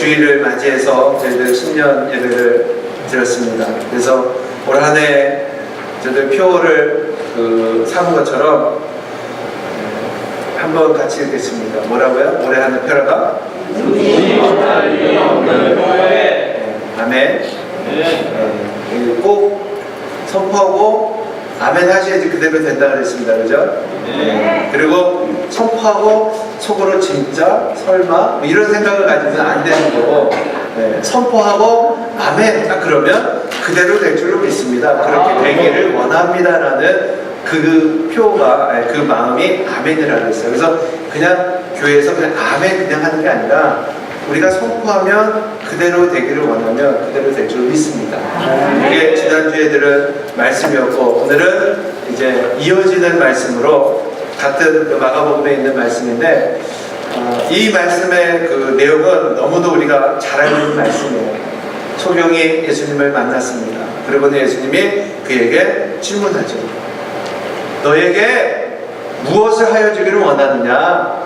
주일을 맞이해서 저희들 신년 예배를 드렸습니다. 그래서 올 한 해 저희들 표를 삼은 것처럼 한번 같이 읽겠습니다. 뭐라고요? 올해 한 해 표라가? 아멘. 꼭 선포하고 아멘 하셔야지 그대로 된다 그랬습니다. 그죠? 그리고 선포하고 속으로 진짜 설마 뭐 이런 생각을 가지면 안 되는 거고, 선포하고 아멘 딱 그러면 그대로 될 줄로 믿습니다. 그렇게 되기를 원합니다라는 그 표가, 그 마음이 아멘이라고 했어요. 그래서 그냥 교회에서 그냥 아멘 그냥 하는 게 아니라 우리가 선포하면 그대로 되기를 원하면 그대로 될 줄 믿습니다. 이게 지난주에 들은 말씀이었고, 오늘은 이제 이어지는 말씀으로 같은 마가복음에 있는 말씀인데, 이 말씀의 그 내용은 너무도 우리가 잘 알고 있는 말씀이에요. 소경이 예수님을 만났습니다. 그러고는 예수님이 그에게 질문하죠. 너에게 무엇을 하여 주기를 원하느냐?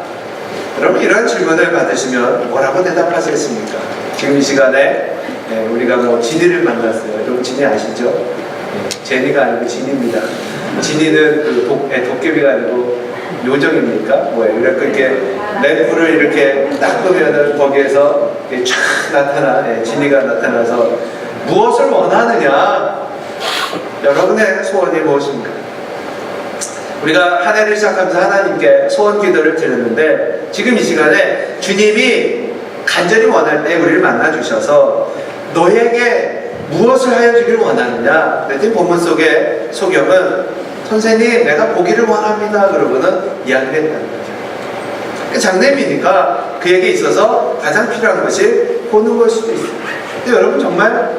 여러분, 이런 질문을 받으시면 뭐라고 대답하시겠습니까? 지금 이 시간에 우리가 뭐 진이를 만났어요. 여러분 진이 아시죠? 제니가 아니고 진입니다. 진이는 그 도깨비가 아니고 요정입니까? 뭐예요? 이렇게 램프를 이렇게 딱 끄면은 거기에서 촥 나타나, 진이가 나타나서 무엇을 원하느냐? 여러분의 소원이 무엇입니까? 우리가 한 해를 시작하면서 하나님께 소원 기도를 드렸는데, 지금 이 시간에 주님이 간절히 원할 때 우리를 만나주셔서 너에게 무엇을 하여 주기를 원하느냐? 그랬더니 본문 속에 소경은 선생님 내가 보기를 원합니다 그러고는 이야기를 했다는 거죠. 장래미니까 그에게 있어서 가장 필요한 것이 보는 걸 수도 있어요. 근데 여러분 정말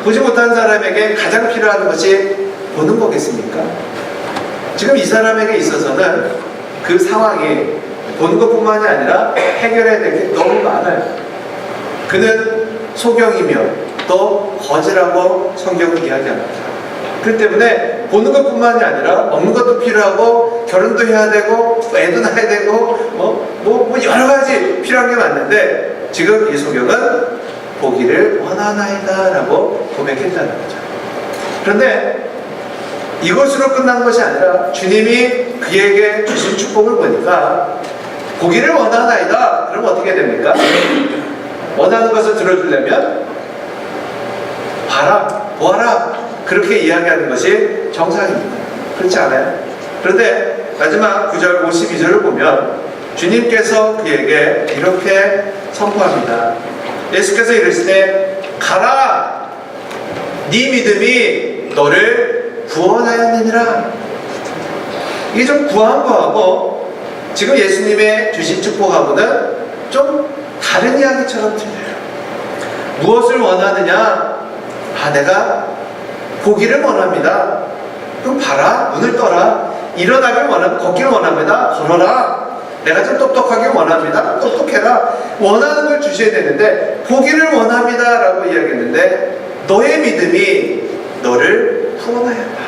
보지 못한 사람에게 가장 필요한 것이 보는 거겠습니까? 지금 이 사람에게 있어서는 그 상황이 보는 것뿐만이 아니라 해결해야 될 게 너무 많아요. 그는 소경이며 또 거지라고 성경은 이야기합니다. 그렇기 때문에 보는 것뿐만이 아니라 먹는 것도 필요하고 결혼도 해야 되고 애도 낳아야 되고 뭐 여러 가지 필요한 게 많은데, 지금 이 소경은 보기를 원하나이다 라고 고백했다는 거죠. 그런데 이것으로 끝난 것이 아니라 주님이 그에게 주신 축복을 보니까 보기를 원하나이다. 그럼 어떻게 됩니까? 원하는 것을 들어주려면 봐라, 보아라, 그렇게 이야기하는 것이 정상입니다. 그렇지 않아요? 그런데 마지막 9절 52절을 보면 주님께서 그에게 이렇게 선포합니다. 예수께서 이르시되 가라, 네 믿음이 너를 구원하였느니라. 이게 좀 구한 거하고 지금 예수님의 주신 축복하고는 좀 다른 이야기처럼 들려요. 무엇을 원하느냐? 내가 보기를 원합니다. 그럼 봐라, 눈을 떠라. 일어나길 원합니다. 걷기를 원합니다. 걸어라. 내가 좀 똑똑하길 원합니다. 똑똑해라. 원하는 걸 주셔야 되는데 보기를 원합니다 라고 이야기했는데, 너의 믿음이 너를 구원하였다.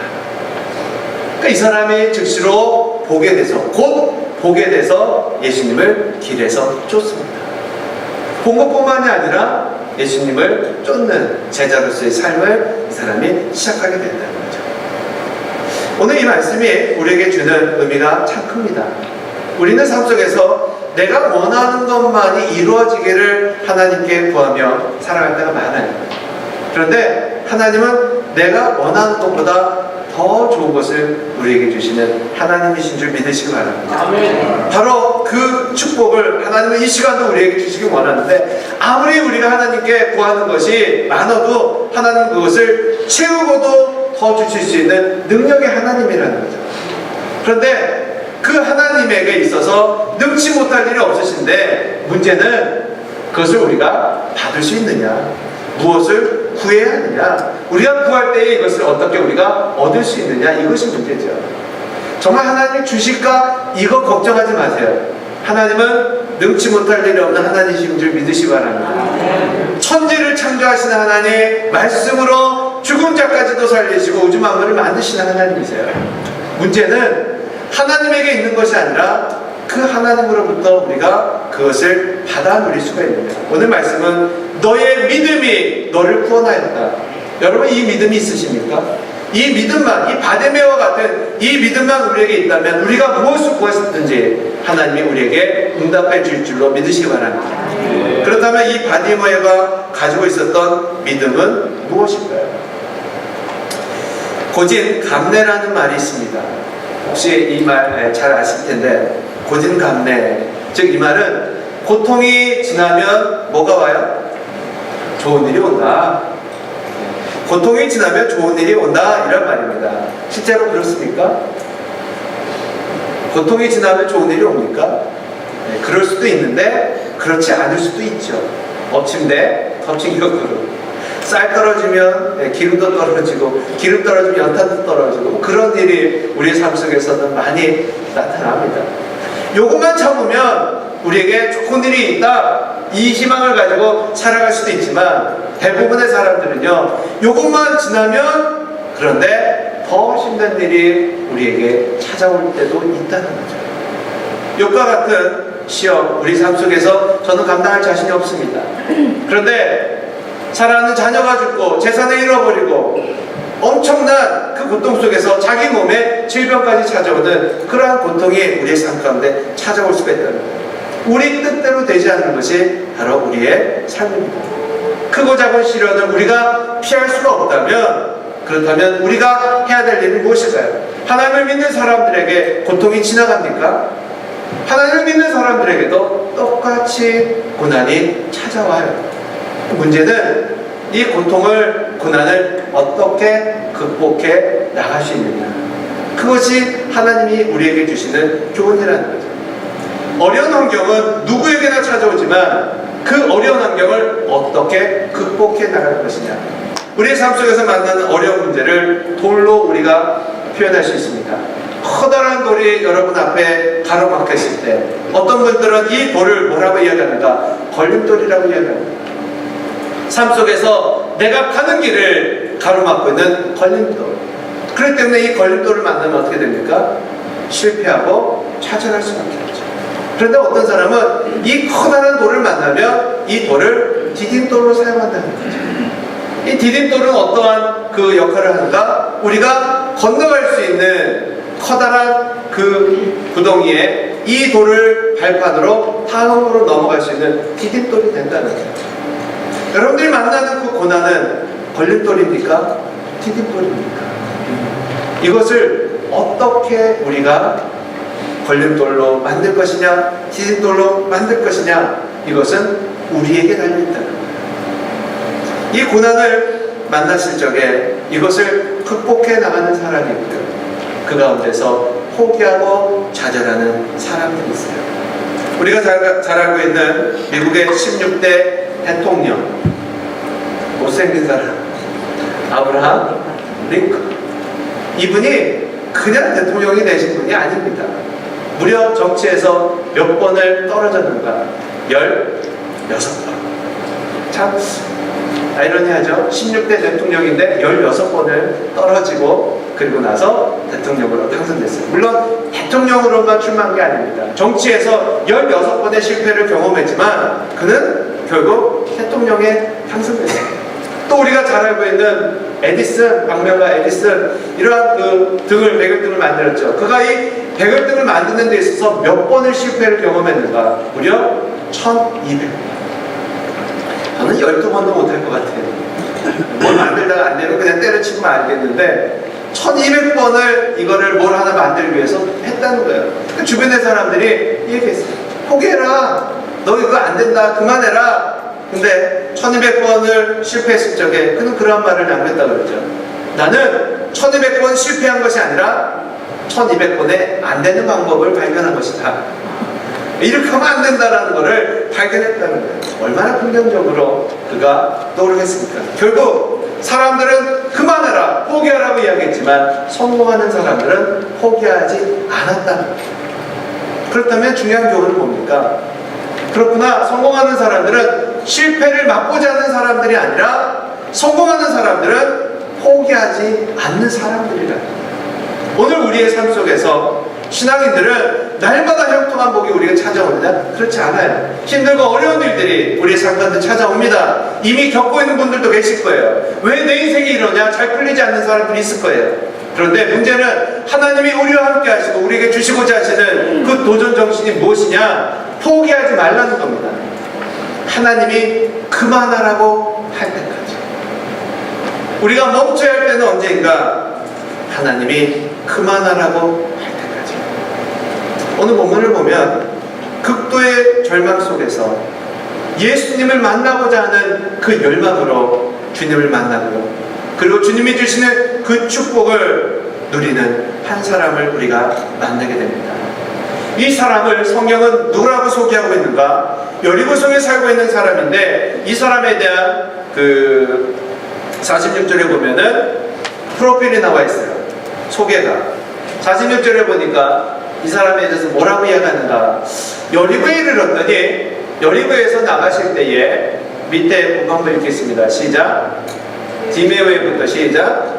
그러니까 이 사람이 즉시로 보게 돼서, 곧 보게 돼서 예수님을 길에서 쫓습니다. 본 것뿐만이 아니라 예수님을 쫓는 제자로서의 삶을 이 사람이 시작하게 된다는 거죠. 오늘 이 말씀이 우리에게 주는 의미가 참 큽니다. 우리는 삶 속에서 내가 원하는 것만이 이루어지기를 하나님께 구하며 살아갈 때가 많아요. 그런데 하나님은 내가 원하는 것보다 더 좋은 것을 우리에게 주시는 하나님이신 줄 믿으시기 바랍니다. 아멘. 바로 그 축복을 하나님은 이 시간도 우리에게 주시기 원하는데, 아무리 우리가 하나님께 구하는 것이 많아도 하나님은 그것을 채우고도 더 주실 수 있는 능력의 하나님이라는 거죠. 그런데 그 하나님에게 있어서 능치 못할 일이 없으신데, 문제는 그것을 우리가 받을 수 있느냐, 무엇을 구해야 하느냐, 우리가 구할 때에 이것을 어떻게 우리가 얻을 수 있느냐, 이것이 문제죠. 정말 하나님이 주실까? 이거 걱정하지 마세요. 하나님은 능치 못할 일이 없는 하나님이신 줄 믿으시기 바랍니다. 천지를 창조하시는 하나님, 말씀으로 죽은 자까지도 살리시고 우주 만물을 만드시는 하나님이세요. 문제는 하나님에게 있는 것이 아니라 그 하나님으로부터 우리가 그것을 받아 누릴 수가 있는 거예요. 오늘 말씀은 너의 믿음이 너를 구원하였다. 여러분 이 믿음이 있으십니까? 이 믿음만, 이 바데메와 같은 이 믿음만 우리에게 있다면 우리가 무엇을 구했든지 하나님이 우리에게 응답해 줄 줄로 믿으시기 바랍니다. 그렇다면 이 바데메가 가지고 있었던 믿음은 무엇일까요? 고진감래라는 말이 있습니다. 혹시 이 말 잘 아실 텐데, 고진감래, 즉 이 말은 고통이 지나면 뭐가 와요? 좋은 일이 온다. 고통이 지나면 좋은 일이 온다, 이런 말입니다. 실제로 그렇습니까? 고통이 지나면 좋은 일이 옵니까? 네, 그럴 수도 있는데 그렇지 않을 수도 있죠. 엎친데 덮친 격으로. 쌀 떨어지면 기름도 떨어지고, 기름 떨어지면 연탄도 떨어지고, 그런 일이 우리의 삶 속에서는 많이 나타납니다. 요것만 참으면 우리에게 좋은 일이 있다, 이 희망을 가지고 살아갈 수도 있지만, 대부분의 사람들은요, 요것만 지나면, 그런데 더 힘든 일이 우리에게 찾아올 때도 있다는 거죠. 욕과 같은 시험, 우리 삶 속에서 저는 감당할 자신이 없습니다. 그런데 사랑하는 자녀가 죽고 재산을 잃어버리고 엄청난 그 고통 속에서 자기 몸에 질병까지 찾아오는 그러한 고통이 우리의 삶 가운데 찾아올 수가 있다는 거예요. 우리 뜻대로 되지 않는 것이 바로 우리의 삶입니다. 크고 작은 시련을 우리가 피할 수가 없다면, 그렇다면 우리가 해야 될 일은 무엇일까요? 하나님을 믿는 사람들에게 고통이 지나갑니까? 하나님을 믿는 사람들에게도 똑같이 고난이 찾아와요. 문제는 이 고통을, 고난을 어떻게 극복해 나갈 수 있느냐, 그것이 하나님이 우리에게 주시는 교훈이라는 거죠. 어려운 환경은 누구에게나 찾아오지만 그 어려운 환경을 어떻게 극복해 나갈 것이냐, 우리의 삶 속에서 만나는 어려운 문제를 돌로 우리가 표현할 수 있습니다. 커다란 돌이 여러분 앞에 가로막혔을 때 어떤 분들은 이 돌을 뭐라고 이야기합니까? 걸림돌이라고 이야기합니다. 삶 속에서 내가 가는 길을 가로막고 있는 걸림돌. 그렇기 때문에 이 걸림돌을 만나면 어떻게 됩니까? 실패하고 좌절할 수밖에 없죠. 그런데 어떤 사람은 이 커다란 돌을 만나면 이 돌을 디딤돌로 사용한다는 거죠. 이 디딤돌은 어떠한 그 역할을 하는가? 우리가 건너갈 수 있는 커다란 그 구덩이에 이 돌을 발판으로 다음으로 넘어갈 수 있는 디딤돌이 된다는 거죠. 여러분들이 만나는 그 고난은 걸림돌입니까? 디딤돌입니까? 이것을 어떻게 우리가 걸림돌로 만들 것이냐, 디딤돌로 만들 것이냐, 이것은 우리에게 달려있다는 거예요. 이 고난을 만났을 적에 이것을 극복해 나가는 사람이 있고요, 그 가운데서 포기하고 좌절하는 사람들이 있어요. 우리가 잘 알고 있는 미국의 16대 대통령, 못생긴 사람, 아브라함 링컨. 이분이 그냥 대통령이 되신 분이 아닙니다. 무려 정치에서 몇 번을 떨어졌는가? 16번. 참 아이러니하죠? 16대 대통령인데 16번을 떨어지고 그리고 나서 대통령으로 당선됐어요. 물론 대통령으로만 출마한 게 아닙니다. 정치에서 16번의 실패를 경험했지만 그는 결국 대통령에 당선됐어요. 또 우리가 잘 알고 있는 에디슨, 박명가 에디슨, 이러한 그 등을, 배경등을 만들었죠. 그가 이 배경등을 만드는 데 있어서 몇 번의 실패를 경험했는가? 무려 1200번. 저는 12번도 못할 것 같아요. 뭘 만들다가 안 되면 그냥 때려치면 알겠는데 1200번을 이거를 뭘 하나 만들기 위해서 했다는 거예요. 그 주변의 사람들이 얘기했어요. 포기해라. 너 이거 안 된다. 그만해라. 근데 1200번을 실패했을 적에 그는 그런 말을 남겼다고 그러죠. 나는 1200번 실패한 것이 아니라 1200번에 안 되는 방법을 발견한 것이다. 이렇게 하면 안 된다는 것을 발견했다는 거예요. 얼마나 긍정적으로 그가 노력했습니까? 결국 사람들은 그만해라, 포기하라고 이야기했지만 성공하는 사람들은 포기하지 않았다는 거예요. 그렇다면 중요한 교훈은 뭡니까? 그렇구나, 성공하는 사람들은 실패를 맛보지 않는 사람들이 아니라 성공하는 사람들은 포기하지 않는 사람들이라. 오늘 우리의 삶 속에서 신앙인들은 날마다 형통한 복이 우리가 찾아오느냐? 그렇지 않아요. 힘들고 어려운 일들이 우리의 삶 가운데 찾아옵니다. 이미 겪고 있는 분들도 계실 거예요. 왜 내 인생이 이러냐? 잘 풀리지 않는 사람들이 있을 거예요. 그런데 문제는 하나님이 우리와 함께 하시고 우리에게 주시고자 하시는 그 도전 정신이 무엇이냐? 포기하지 말라는 겁니다. 하나님이 그만하라고 할 때까지. 우리가 멈춰야 할 때는 언제인가? 하나님이 그만하라고 할 때까지. 오늘 본문을 보면 극도의 절망 속에서 예수님을 만나고자 하는 그 열망으로 주님을 만나고요, 그리고 주님이 주시는 그 축복을 누리는 한 사람을 우리가 만나게 됩니다. 이 사람을 성경은 누구라고 소개하고 있는가? 여리고성에 살고 있는 사람인데, 이 사람에 대한 그 46절에 보면은 프로필이 나와 있어요. 소개가 46절에 보니까 이 사람에 대해서 뭐라고 이야기하는가? 여리고에 이르렀더니, 여리고에서 나가실 때에 밑에 본문을 읽겠습니다. 시작. 디메오에부터 시작.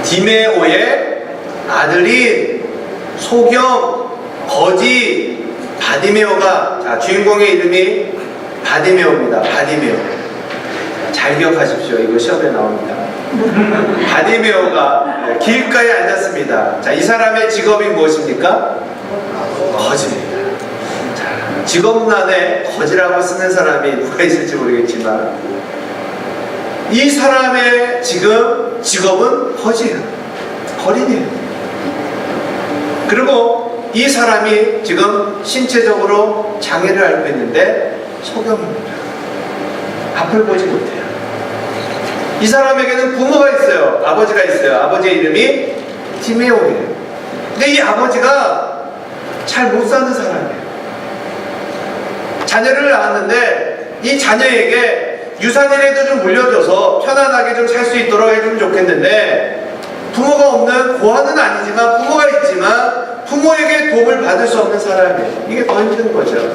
디메오의 아들인 소경, 거지, 바디메오가, 자, 주인공의 이름이 바디메오입니다. 바디메오. 잘 기억하십시오. 이거 시험에 나옵니다. 바디메오가 길가에 앉았습니다. 자, 이 사람의 직업이 무엇입니까? 거지입니다. 자, 직업란에 거지라고 쓰는 사람이 누가 있을지 모르겠지만, 이 사람의 지금 직업은 거지예요. 거린이에요. 그리고 이 사람이 지금 신체적으로 장애를 앓고 있는데 소경입니다. 앞을 보지 못해요. 이 사람에게는 부모가 있어요. 아버지가 있어요. 아버지의 이름이 디메오예요. 근데 이 아버지가 잘 못 사는 사람이에요. 자녀를 낳았는데 이 자녀에게 유산이라도 좀 물려줘서 편안하게 좀 살 수 있도록 해주면 좋겠는데, 부모가 없는, 고아는 아니지만 부모가 있지만 부모에게 도움을 받을 수 없는 사람이에요. 이게 더 힘든 거죠.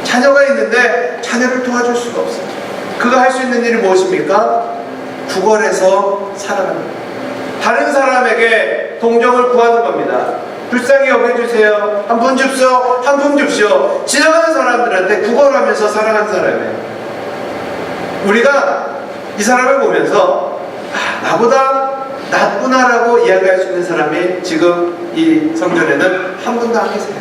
자녀가 있는데 자녀를 도와줄 수가 없어요. 그가 할 수 있는 일이 무엇입니까? 구걸해서 살아갑니다. 다른 사람에게 동정을 구하는 겁니다. 불쌍히 여겨주세요. 한 분 줍쇼, 한 분 줍쇼. 지나가는 사람들한테 구걸하면서 살아간 사람이에요. 우리가 이 사람을 보면서 나보다 낫구나라고 이야기할 수 있는 사람이 지금 이 성전에는 한 분도 안 계세요.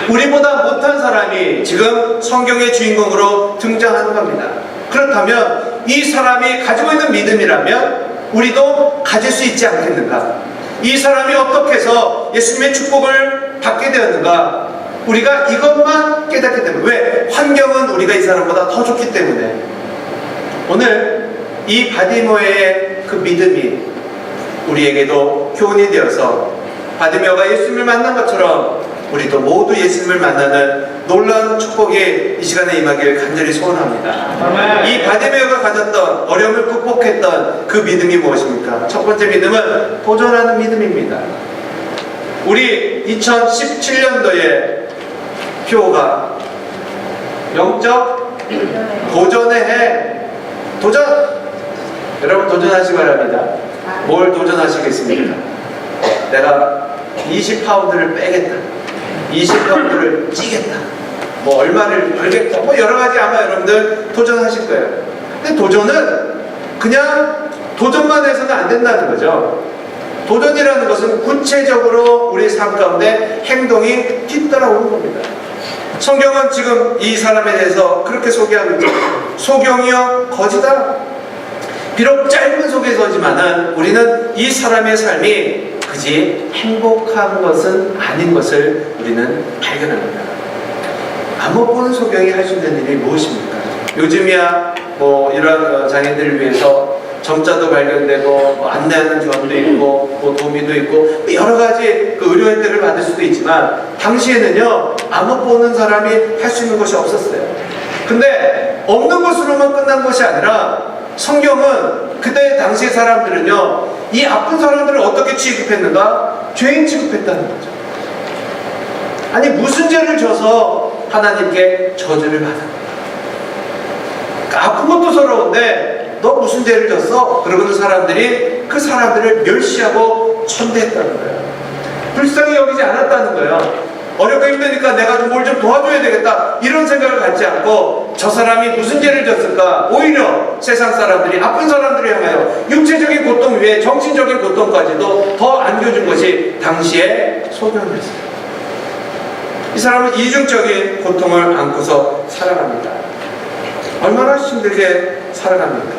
우리보다 못한 사람이 지금 성경의 주인공으로 등장하는 겁니다. 그렇다면 이 사람이 가지고 있는 믿음이라면 우리도 가질 수 있지 않겠는가? 이 사람이 어떻게 해서 예수님의 축복을 받게 되었는가? 우리가 이것만 깨닫게 되면, 왜? 환경은 우리가 이 사람보다 더 좋기 때문에. 오늘 이 바디메오의 그 믿음이 우리에게도 교훈이 되어서 바디메오가 예수님을 만난 것처럼 우리도 모두 예수님을 만나는 놀라운 축복이 이 시간에 임하길 간절히 소원합니다. 이 바디메오가 가졌던 어려움을 극복했던 그 믿음이 무엇입니까? 첫 번째 믿음은 도전하는 믿음입니다. 우리 2017년도에 표가 영적 도전의 해. 도전! 여러분 도전하시기 바랍니다. 뭘 도전하시겠습니까? 내가 20파운드를 빼겠다. 20파운드를 찌겠다. 뭐 얼마를 벌겠다. 뭐 여러 가지 아마 여러분들 도전하실 거예요. 근데 도전은 그냥 도전만 해서는 안 된다는 거죠. 도전이라는 것은 구체적으로 우리 삶 가운데 행동이 뒤따라오는 겁니다. 성경은 지금 이 사람에 대해서 그렇게 소개하고 있죠. 소경이여 거지다. 비록 짧은 소개서지만은 우리는 이 사람의 삶이 그지 행복한 것은 아닌 것을 우리는 발견합니다. 아무 보는 소경이 할 수 있는 일이 무엇입니까? 요즘이야 뭐 이런 장애인들을 위해서 점자도 발견되고 뭐 안내하는 지원도 있고 뭐 도우미도 있고 여러 가지 그 의료 혜택을 받을 수도 있지만, 당시에는요 아무 보는 사람이 할 수 있는 것이 없었어요. 근데 없는 것으로만 끝난 것이 아니라 성경은 그때 당시 사람들은요 이 아픈 사람들을 어떻게 취급했는가? 죄인 취급했다는 거죠. 아니 무슨 죄를 져서 하나님께 저주를 받았는가? 아픈 것도 서러운데 너 무슨 죄를 졌어? 그러고는 사람들이 그 사람들을 멸시하고 천대했다는 거예요. 불쌍히 여기지 않았다는 거예요. 어렵고 힘드니까 내가 좀 뭘 좀 도와줘야 되겠다 이런 생각을 갖지 않고 저 사람이 무슨 죄를 졌을까? 오히려 세상 사람들이 아픈 사람들을 향하여 육체적인 고통 위에 정신적인 고통까지도 더 안겨준 것이 당시의 소경이었어요. 이 사람은 이중적인 고통을 안고서 살아갑니다. 얼마나 힘들게 살아갑니까?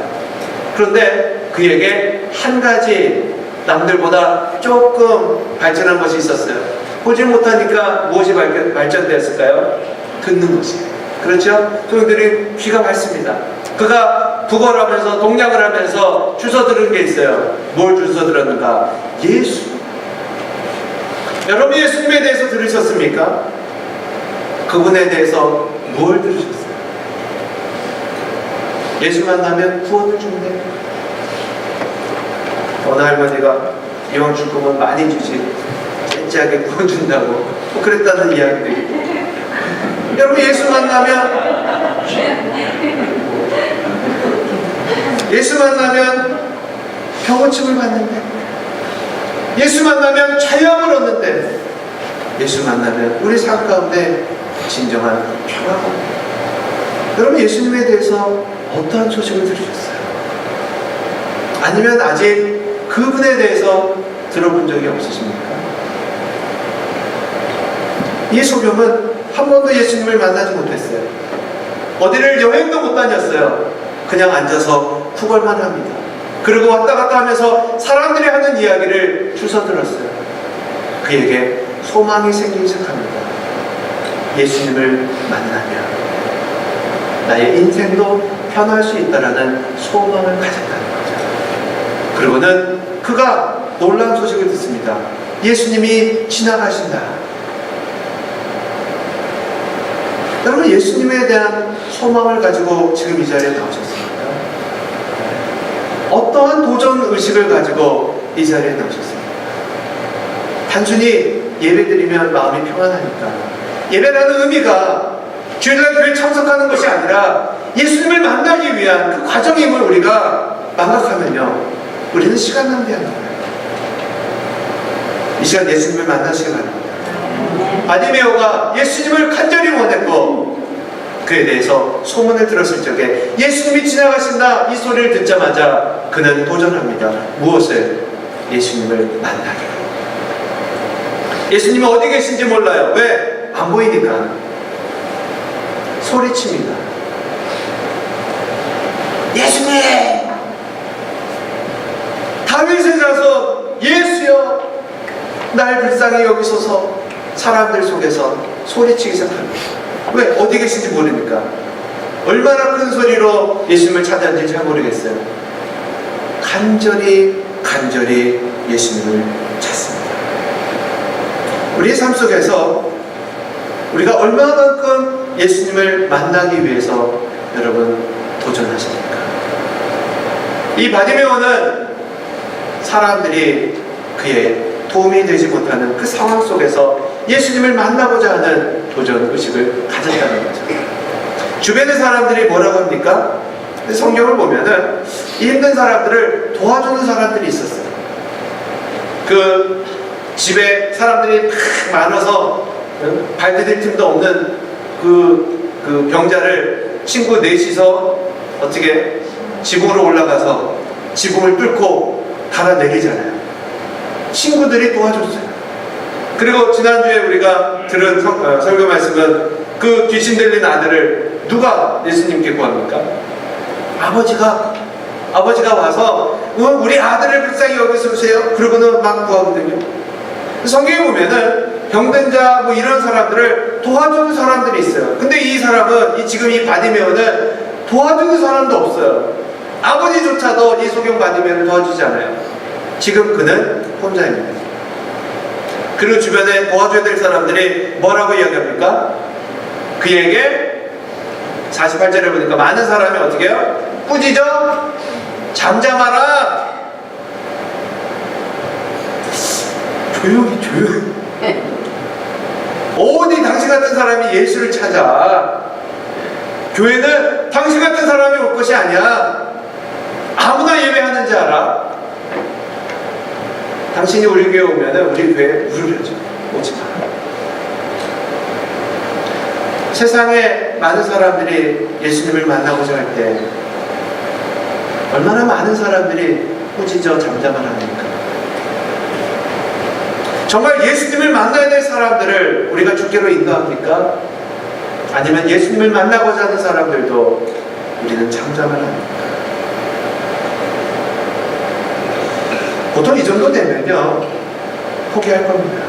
그런데 그에게 한 가지 남들보다 조금 발전한 것이 있었어요. 보지 못하니까 무엇이 발전되었을까요? 듣는 것이에요. 그렇죠? 소경들이 귀가 밝습니다. 그가 구걸하면서 동냥을 하면서 주워 들은 게 있어요. 뭘 주워 들었는가? 예수. 여러분 예수님에 대해서 들으셨습니까? 그분에 대해서 뭘 들으셨어요? 예수 만나면 구원을 준대. 어느 할머니가 이왕 줄 거면 많이 주지 째째하게 구원 준다고 뭐 그랬다는 이야기도 있고. 여러분 예수 만나면 병고침을 받는데, 예수 만나면 자유함을 얻는데, 예수 만나면 우리 삶 가운데 진정한 평화가 옵니다. 여러분 예수님에 대해서 어떠한 소식을 들으셨어요? 아니면 아직 그분에 대해서 들어본 적이 없으십니까? 이 소경은 한 번도 예수님을 만나지 못했어요. 어디를 여행도 못 다녔어요. 그냥 앉아서 구걸만 합니다. 그리고 왔다 갔다 하면서 사람들이 하는 이야기를 주워 들었어요. 그에게 소망이 생기기 시작합니다. 예수님을 만나면 나의 인생도 변할 수 있다라는 소망을 가졌다는 거죠. 그리고는 그가 놀라운 소식을 듣습니다. 예수님이 지나가신다. 여러분 예수님에 대한 소망을 가지고 지금 이 자리에 나오셨습니까? 어떠한 도전 의식을 가지고 이 자리에 나오셨습니까? 단순히 예배드리면 마음이 평안하니까. 예배라는 의미가 주일날 교회 참석하는 것이 아니라 예수님을 만나기 위한 그 과정임을 우리가 망각하면요, 우리는 시간 낭비하는 거예요. 이 시간 예수님을 만나시기 바랍니다. 바디메오가 예수님을 간절히 원했고 그에 대해서 소문을 들었을 적에 예수님이 지나가신다 이 소리를 듣자마자 그는 도전합니다. 무엇을? 예수님을 만나기로. 예수님은 어디 계신지 몰라요. 왜? 안 보이니까. 소리칩니다. 예수님! 다윗의 자손 예수여 날 불쌍히 여기소서. 사람들 속에서 소리치기 시작합니다. 왜? 어디 계신지 모르니까. 얼마나 큰 소리로 예수님을 찾았는지 잘 모르겠어요. 간절히 예수님을 찾습니다. 우리의 삶 속에서 우리가 얼마만큼 예수님을 만나기 위해서 여러분 도전하십니까? 이 바디메오는 사람들이 그의 도움이 되지 못하는 그 상황 속에서 예수님을 만나고자 하는 도전 의식을 가졌다는 거죠. 주변의 사람들이 뭐라고 합니까? 성경을 보면은 이 힘든 사람들을 도와주는 사람들이 있었어요. 그 집에 사람들이 막 많아서 발 디딜 틈도 없는 그 병자를 친구 넷이서 어떻게 지붕으로 올라가서 지붕을 뚫고 달아내리잖아요. 친구들이 도와줬어요. 그리고 지난주에 우리가 들은 설교 말씀은 그 귀신 들린 아들을 누가 예수님께 구합니까? 아버지가 와서 우리 아들을 불쌍히 여기주세요. 그러고는 막 구하거든요. 성경에 보면은 병든 자 뭐 이런 사람들을 도와주는 사람들이 있어요. 근데 이 사람은 지금 이 바디메오는 도와주는 사람도 없어요. 아버지조차도 이 소경 바디메오를 도와주지 않아요. 지금 그는 혼자입니다. 그리고 주변에 도와줘야 될 사람들이 뭐라고 이야기합니까? 그에게 48절에 보니까 많은 사람이 어떻게 해요? 꾸짖어 잠잠하라. 조용히 어디 당신 같은 사람이 예수를 찾아. 교회는 당신 같은 사람이 올 것이 아니야. 아무나 예배하는지 알아? 당신이 우리 교회 오면은 우리 교회에 물을 해줘. 오지 마. 세상에 많은 사람들이 예수님을 만나고자 할 때 얼마나 많은 사람들이 꾸짖어 잠잠을 합니까? 정말 예수님을 만나야 될 사람들을 우리가 주께로 인도합니까? 아니면 예수님을 만나고자 하는 사람들도 우리는 잠잠을 합니까? 보통 이 정도 되면요 포기할 겁니다.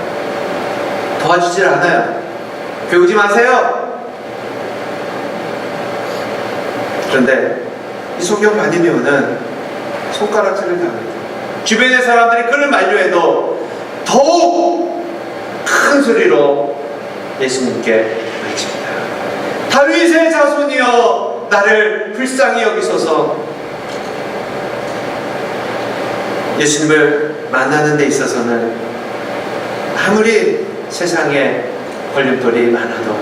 도와주질 않아요. 교회 오지 마세요. 그런데 이 소경 바디메오는 손가락질을 당합니다. 주변의 사람들이 그를 만류해도 더욱 큰 소리로 예수님께 외칩니다. 다윗의 자손이여 나를 불쌍히 여기소서. 예수님을 만나는 데 있어서는 아무리 세상에 걸림돌이 많아도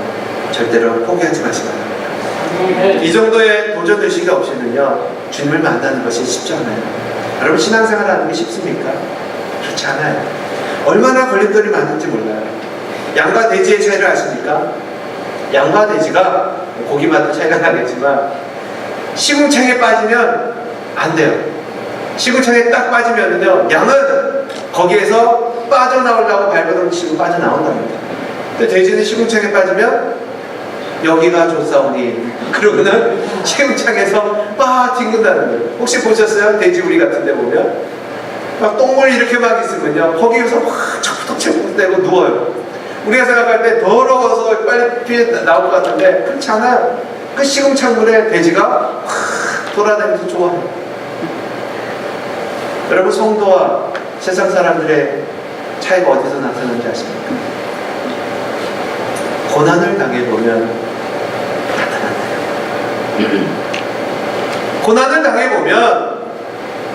절대로 포기하지 마시기 바랍니다. 이 정도의 도전의식이 없이는요 주님을 만나는 것이 쉽지 않아요. 여러분 신앙생활 하는 게 쉽습니까? 그렇지 않아요. 얼마나 걸림돌이 많은지 몰라요. 양과 돼지의 차이를 아십니까? 양과 돼지가 고기마다 차이가 나겠지만 시궁창에 빠지면 안 돼요. 시궁창에 딱 빠지면은요 양은 거기에서 빠져나오려고 발버둥 치고 빠져나온답니다. 근데 돼지는 시궁창에 빠지면 여기가 좋사오니 그러고는 시궁창에서 막 뒹군다는 거예요. 혹시 보셨어요? 돼지우리 같은 데 보면 막 똥물 이렇게 막 있으면요 거기에서 막 차푸덕차푸덕대고 누워요. 우리가 생각할 때 더러워서 빨리 피해 나올 것 같은데 그렇지 않아요. 그 시궁창물에 돼지가 확 돌아다니면서 좋아해요. 여러분 성도와 세상 사람들의 차이가 어디서 나타나는지 아십니까? 고난을 당해보면 고난을 당해보면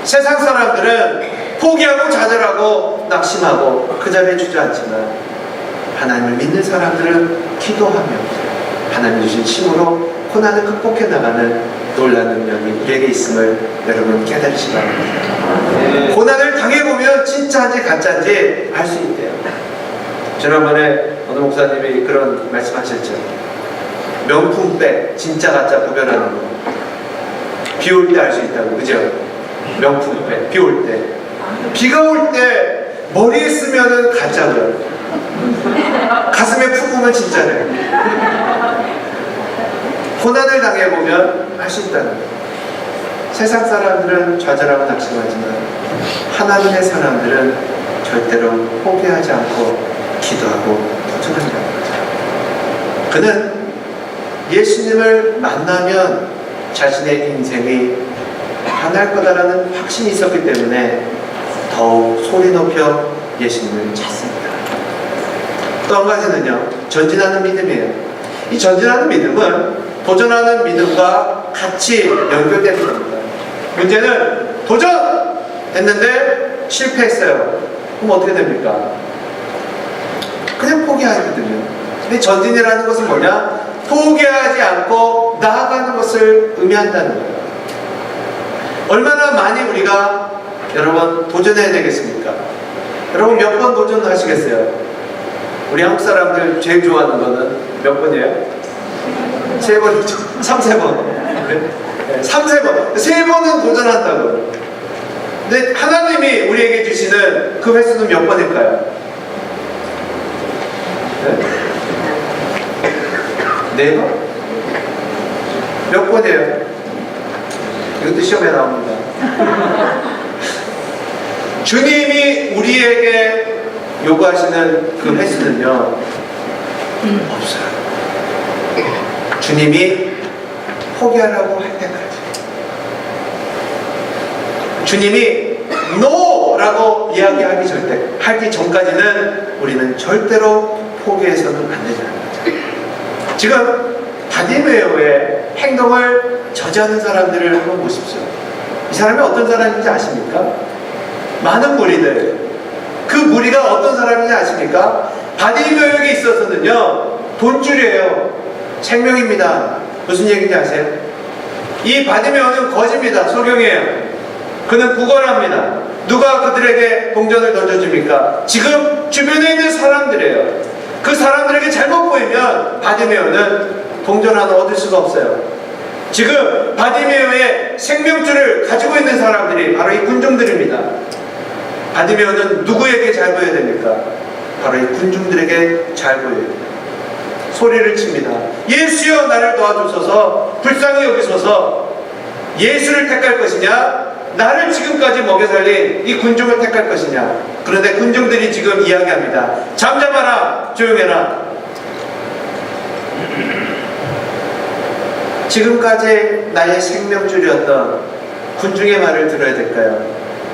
세상 사람들은 포기하고 좌절하고 낙심하고 그 자리에 주저앉지만 하나님을 믿는 사람들은 기도하며 하나님 주신 힘으로 고난을 극복해 나가는 놀라운 능력이 우리에게 있음을 여러분 깨달으시기 바랍니다. 고난을 당해보면 진짜인지 가짜인지 알 수 있대요. 지난번에 어느 목사님이 그런 말씀하셨죠. 명품백 진짜 가짜 구별하는 거. 비 올 때 알 수 있다고, 그죠? 명품백 비 올 때. 비가 올 때 머리에 쓰면은 가짜고요. 가슴에 품으면 진짜래요. 고난을 당해보면 알 수 있다는 거예요. 세상 사람들은 좌절하고 낙심하지만 하나님의 사람들은 절대로 포기하지 않고 기도하고 도전한다는 거죠. 그는 예수님을 만나면 자신의 인생이 변할 거다라는 확신이 있었기 때문에 더욱 소리 높여 예수님을 찾습니다. 또 한 가지는요, 전진하는 믿음이에요. 이 전진하는 믿음은 도전하는 믿음과 같이 연결되는 겁니다. 문제는 도전했는데 실패했어요. 그럼 어떻게 됩니까? 그냥 포기하거든요. 근데 전진이라는 것은 뭐냐? 포기하지 않고 나아가는 것을 의미한다는 거예요. 얼마나 많이 우리가 여러분 도전해야 되겠습니까? 여러분 몇 번 도전하시겠어요? 우리 한국 사람들 제일 좋아하는 거는 몇 번이에요? 3번이죠. 3번. 3번. 3번은 도전한다고. 근데 하나님이 우리에게 주시는 그 횟수는 몇 번일까요? 네 번? 몇 번이에요? 이것도 시험에 나옵니다. 주님이 우리에게 요구하시는 그 횟수는요, 없어요. 주님이 포기하라고 할 때까지. 주님이 NO라고 이야기하기 하기 전까지는 우리는 절대로 포기해서는 안 된다는 거죠. 지금 바디메오의 행동을 저지하는 사람들을 한번 보십시오. 이 사람이 어떤 사람인지 아십니까? 많은 무리들. 그 무리가 어떤 사람인지 아십니까? 바디메오에게 있어서는요, 돈줄이에요. 생명입니다. 무슨 얘기인지 아세요? 이 바디메오는 거짓입니다. 속용이에요. 그는 구걸합니다. 누가 그들에게 동전을 던져줍니까? 지금 주변에 있는 사람들이에요. 그 사람들에게 잘못 보이면 바디메오는 동전 하나 얻을 수가 없어요. 지금 바디메오의 생명줄을 가지고 있는 사람들이 바로 이 군중들입니다. 바디메오는 누구에게 잘 보여야 됩니까? 바로 이 군중들에게 잘 보여야 됩니다. 소리를 칩니다. 예수여 나를 도와주소서. 불쌍히 여기소서. 예수를 택할 것이냐? 나를 지금까지 먹여 살린 이 군중을 택할 것이냐? 그런데 군중들이 지금 이야기합니다. 잠잠하라, 조용해라. 지금까지 나의 생명줄이었던 군중의 말을 들어야 될까요?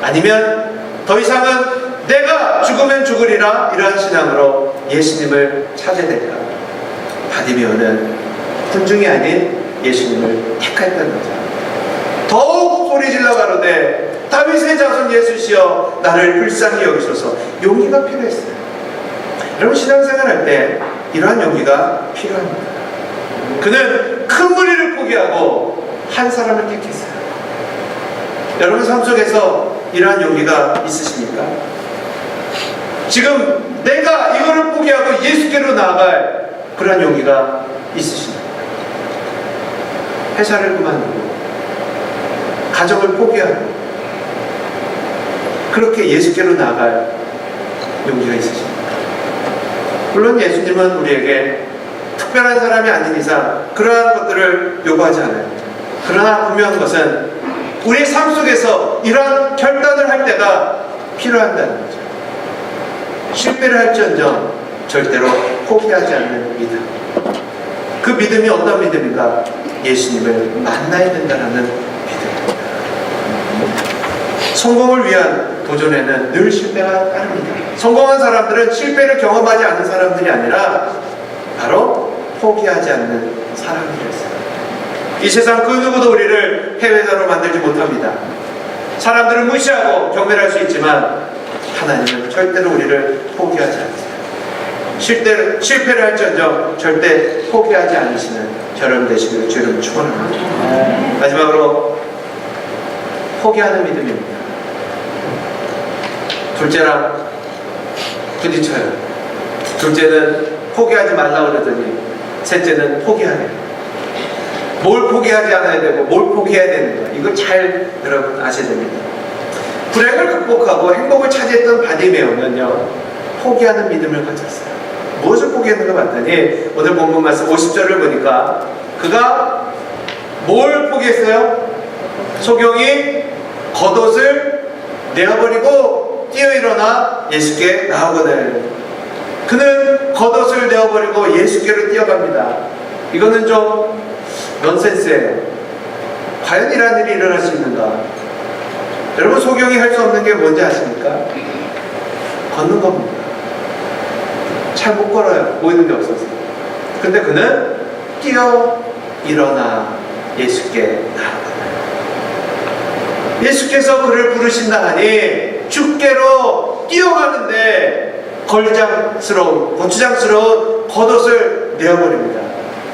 아니면 더 이상은 내가 죽으면 죽으리라 이러한 신앙으로 예수님을 찾아야 될까? 바디메오는 군중이 아닌 예수님을 택했던 거죠. 더욱 소리질러 가로되 다윗의 자손 예수시여 나를 불쌍히 여기소서. 용기가 필요했어요. 여러분 신앙생활할 때 이러한 용기가 필요합니다. 그는 큰 무리를 포기하고 한 사람을 택했어요. 여러분 삶 속에서 이러한 용기가 있으십니까? 지금 내가 이거를 포기하고 예수께로 나아갈 그러한 용기가 있으십니까? 회사를 그만두고 가정을 포기하고 그렇게 예수께로 나아갈 용기가 있으십니까? 물론 예수님은 우리에게 특별한 사람이 아닌 이상 그러한 것들을 요구하지 않아요. 그러나 분명한 것은 우리의 삶 속에서 이러한 결단을 할 때가 필요한다는 거죠. 실패를 할지언정 절대로 포기하지 않는 믿음. 그 믿음이 어떤 믿음인가? 예수님을 만나야 된다는 믿음입니다. 성공을 위한 도전에는 늘 실패가 따릅니다. 성공한 사람들은 실패를 경험하지 않은 사람들이 아니라 바로 포기하지 않는 사람들이었어요. 이 세상 그 누구도 우리를 패배자로 만들지 못합니다. 사람들은 무시하고 경멸할 수 있지만 하나님은 절대로 우리를 포기하지 않으세요. 실패를 할지언정 절대 포기하지 않으시는 저런 되시기를 주님 축원합니다. 마지막으로 포기하는 믿음입니다. 둘째랑 부딪혀요. 둘째는 포기하지 말라고 그러더니 셋째는 포기하래요. 뭘 포기하지 않아야 되고 뭘 포기해야 되는가, 이거 잘 여러분 아셔야 됩니다. 불행을 극복하고 행복을 차지했던 바디메오는요 포기하는 믿음을 가졌어요. 무엇을 포기했는가 봤더니 오늘 본문 말씀 50절을 보니까 그가 뭘 포기했어요? 소경이 겉옷을 내어버리고 뛰어 일어나 예수께 나오거든. 그는 겉옷을 내어버리고 예수께로 뛰어갑니다. 이거는 좀 넌센스예요. 과연 이러한 일이 일어날 수 있는가? 여러분 소경이 할 수 없는 게 뭔지 아십니까? 걷는 겁니다. 잘 못 걸어요. 보이는 게 없어서. 근데 그는 뛰어 일어나 예수께 나아가요. 예수께서 그를 부르신다 하니 주께로 뛰어가는데 고추장스러운 겉옷을 내어버립니다.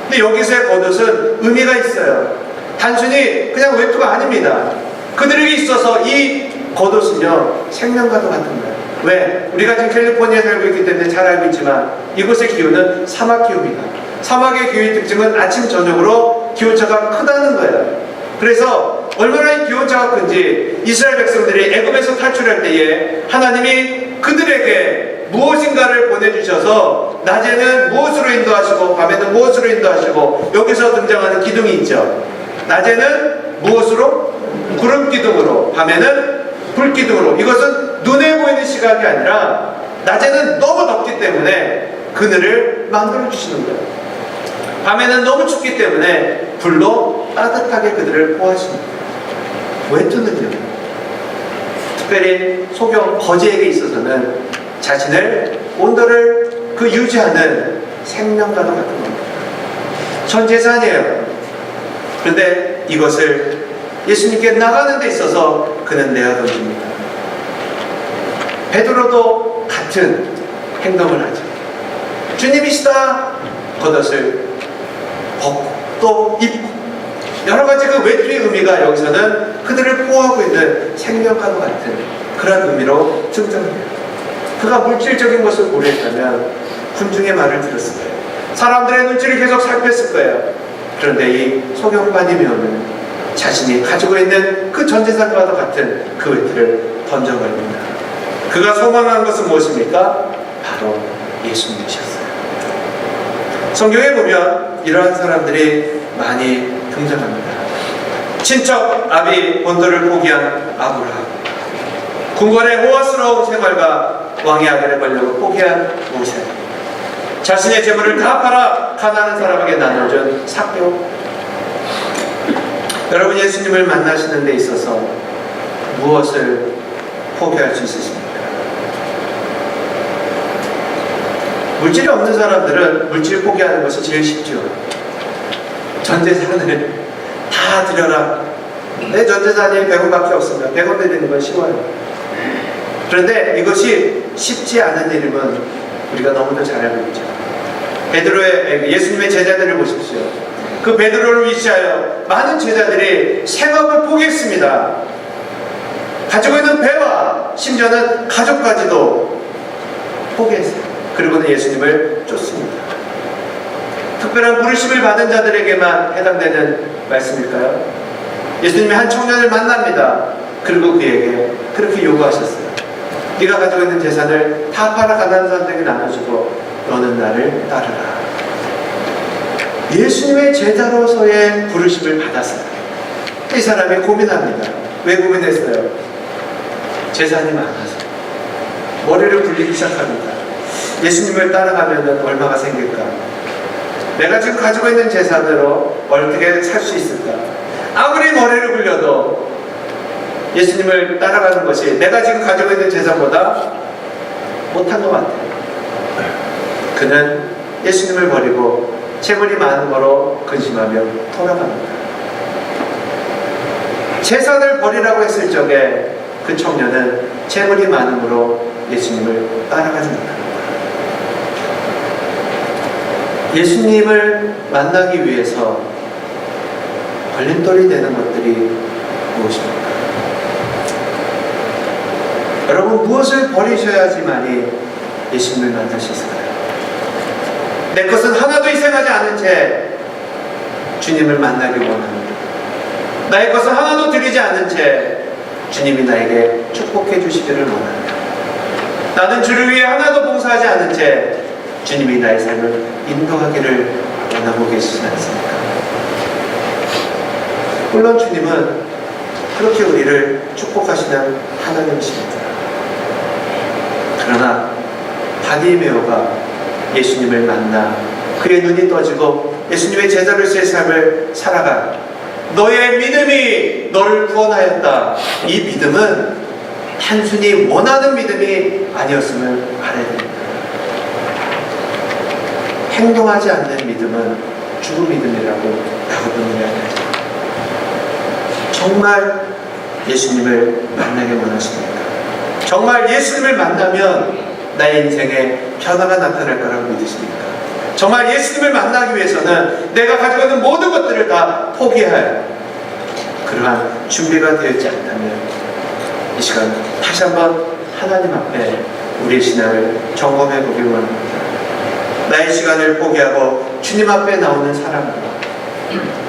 근데 여기서의 겉옷은 의미가 있어요. 단순히 그냥 외투가 아닙니다. 그들에게 있어서 이 겉옷은요 생명과도 같은 거예요. 왜? 우리가 지금 캘리포니아에 살고 있기 때문에 잘 알고 있지만 이곳의 기후는 사막 기후입니다. 사막의 기후의 특징은 아침 저녁으로 기온차가 크다는 거예요. 그래서 얼마나 이 기온차가 큰지 이스라엘 백성들이 애굽에서 탈출할 때에 하나님이 그들에게 무엇인가를 보내주셔서 낮에는 무엇으로 인도하시고 밤에는 무엇으로 인도하시고 여기서 등장하는 기둥이 있죠. 낮에는 무엇으로? 구름 기둥으로, 밤에는 불 기둥으로. 이것은 눈에 보이는 시각이 아니라 낮에는 너무 덥기 때문에 그늘을 만들어 주시는 거예요. 밤에는 너무 춥기 때문에 불로 따뜻하게 그들을 보호하시는 거예요. 외투는요 특별히 소경 거지에게 있어서는 자신을 온도를 유지하는 생명과도 같은 겁니다. 전 재산이에요. 그런데 이것을 예수님께 나가는 데 있어서 그는 내어던집니다. 베드로도 같은 행동을 하죠. 주님이시다 겉옷을 벗고 또 입, 여러 가지 그 외투의 의미가 여기서는 그들을 보호하고 있는 생명과도 같은 그런 의미로 증정합니다. 그가 물질적인 것을 고려했다면 군중의 말을 들었을 거예요. 사람들의 눈치를 계속 살폈을 거예요. 그런데 이 소경반이면은 자신이 가지고 있는 그 전재산과도 같은 그 외투를 던져버립니다. 그가 소망한 것은 무엇입니까? 바로 예수님이셨어요. 성경에 보면 이러한 사람들이 많이 등장합니다. 친척 아비 본토를 포기한 아브라함, 궁궐의 호화스러운 생활과 왕의 아들을 벌려고 포기한 모세, 자신의 재물을 다 팔아 가난한 사람에게 나눠준 삭개오. 여러분, 예수님을 만나시는 데 있어서 무엇을 포기할 수 있으십니까? 물질이 없는 사람들은 물질 포기하는 것이 제일 쉽죠. 전재산을 다 드려라. 내 전재산이 100원밖에 없으면 100원 드리는 건 쉬워요. 그런데 이것이 쉽지 않은 일임은 우리가 너무도 잘 알고 있죠. 예수님의 제자들을 보십시오. 그 베드로를 위시하여 많은 제자들이 생업을 포기했습니다. 가지고 있는 배와 심지어는 가족까지도 포기했어요. 그리고는 예수님을 쫓습니다. 특별한 부르심을 받은 자들에게만 해당되는 말씀일까요? 예수님이 한 청년을 만납니다. 그리고 그에게 그렇게 요구하셨어요. 네가 가지고 있는 재산을 다 팔아 가난한 사람들에게 나눠주고 너는 나를 따르라. 예수님의 제자로서의 부르심을 받았어요. 이 사람이 고민합니다. 왜 고민했어요? 재산이 많아서 머리를 굴리기 시작합니다. 예수님을 따라가면 얼마가 생길까? 내가 지금 가지고 있는 재산으로 어떻게 살 수 있을까? 아무리 머리를 굴려도 예수님을 따라가는 것이 내가 지금 가지고 있는 재산보다 못한 것 같아요. 그는 예수님을 버리고 재물이 많은 거로 근심하며 돌아갑니다. 재산을 버리라고 했을 적에 그 청년은 재물이 많음으로 예수님을 따라가지 못합니다. 예수님을 만나기 위해서 걸림돌이 되는 것들이 무엇입니까? 여러분, 무엇을 버리셔야지만이 예수님을 만날 수 있을까요? 내 것은 하나도 희생하지 않은 채 주님을 만나기 원합니다. 나의 것은 하나도 드리지 않은 채 주님이 나에게 축복해 주시기를 원합니다. 나는 주를 위해 하나도 봉사하지 않은 채 주님이 나의 삶을 인도하기를 원하고 계시지 않습니까? 물론 주님은 그렇게 우리를 축복하시는 하나님이십니다. 그러나 바디메오가 예수님을 만나 그의 눈이 떠지고 예수님의 제자로서의 삶을 살아가 너의 믿음이 너를 구원하였다. 이 믿음은 단순히 원하는 믿음이 아니었음을 알아야 됩니다. 행동하지 않는 믿음은 죽은 믿음이라고 야고보는 이야기하죠. 정말 예수님을 만나게 원하십니까? 정말 예수님을 만나면 나의 인생에 변화가 나타날 거라고 믿으십니까? 정말 예수님을 만나기 위해서는 내가 가지고 있는 모든 것들을 다 포기할 그러한 준비가 되었지 않다면 이 시간 다시 한번 하나님 앞에 우리의 신앙을 점검해 보길 원합니다. 나의 시간을 포기하고 주님 앞에 나오는 사람과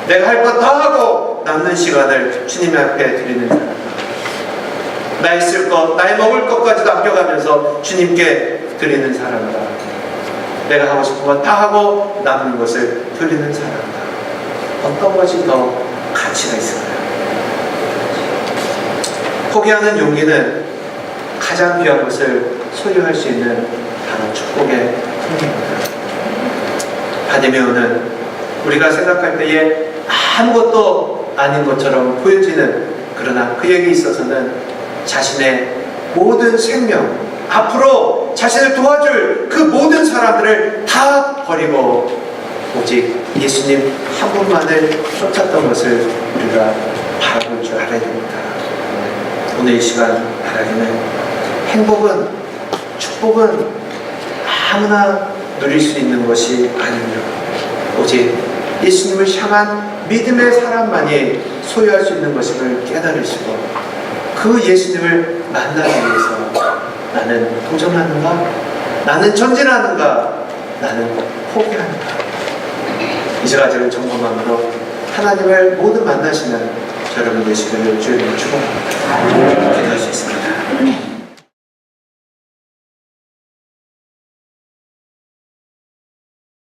내가 할 것 다 하고 남는 시간을 주님 앞에 드리는 사람, 나의 쓸 것, 나의 먹을 것까지도 아껴가면서 주님께 드리는 사람과 내가 하고 싶은 것 다 하고 남는 것을 드리는 사람과 어떤 것이 더 가치가 있을까요? 포기하는 용기는 가장 귀한 것을 소유할 수 있는 바로 축복의 힘입니다. 바디메오는 우리가 생각할 때에 아무것도 아닌 것처럼 보여지는, 그러나 그에게 있어서는 자신의 모든 생명, 앞으로 자신을 도와줄 그 모든 사람들을 다 버리고 오직 예수님 한 분만을 쫓았던 것을 우리가 바라볼 줄 알아야 됩니다. 오늘 이 시간 바라기는 행복은, 축복은 아무나 누릴 수 있는 것이 아닙니다. 오직 예수님을 향한 믿음의 사람만이 소유할 수 있는 것임을 깨달으시고 그 예수님을 만나기 위해서 나는 도전하는가? 나는 전진하는가? 나는 포기하는가? 이제 가지는 점검함으로 하나님을 모두 만나시는 여러분 되시기를 주님을 축복합니다. 기도할 수 있습니다.